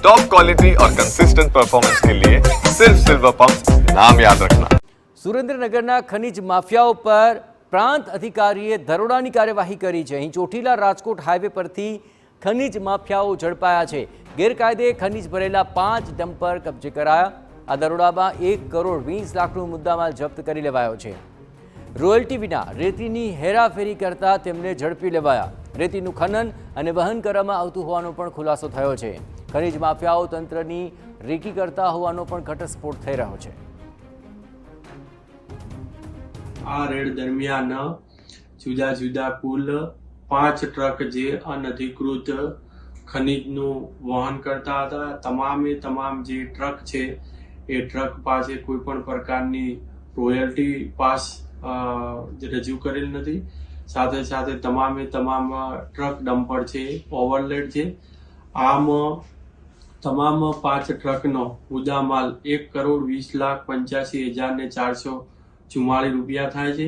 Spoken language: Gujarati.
टॉप क्वालिटी और कंसिस्टेंट परफॉर्मेंस के लिए सिर्फ सिल्वर पंप नाम याद रखना। સુરેન્દ્રનગરના ખનીજ માફિયાઓ પર પ્રાંત અધિકારીએ દરોડાની કાર્યવાહી કરી છે। અહીં ચોટીલા રાજકોટ હાઈવે પરથી ખનીજ માફિયાઓ ઝડપાયા છે। ગેરકાયદે ખનીજ ભરેલા 5 ડમ્પર કબજે કરાયા। આ દરોડામાં 1 કરોડ 20 લાખનો મુદ્દામાલ જપ્ત કરી લેવાયો છે। રોયલ્ટી વિના રેતીની હેરાફેરી કરતા તેમને ઝડપી લેવાયા। રેતીનું ખનન અને વહન કરવામાં આવતું હોવાનો પણ ખુલાસો થયો છે। ખનીજ માફિયાઓ તંત્રની રેકી કરતા હોવાનો પણ ઘટસ્ફોટ થઈ રહ્યો છે। આ રેડ દરમિયાન જુદા જુદા કુલ 5 ટ્રક જે અનધિકૃત ખનીજનું વહન કરતા હતા। તમામ જે ટ્રક છે એ ટ્રક પાસે કોઈ પણ પ્રકારની રોયલ્ટી પાસ રજૂ કરેલ નથી। સાથે સાથે તમામ ટ્રક ડમ્પર છે ઓવરલેડ છે। આમ તમામ 5 ટ્રકનો મુદ્દામાલ 1,20,85,444 રૂપિયા થાય છે।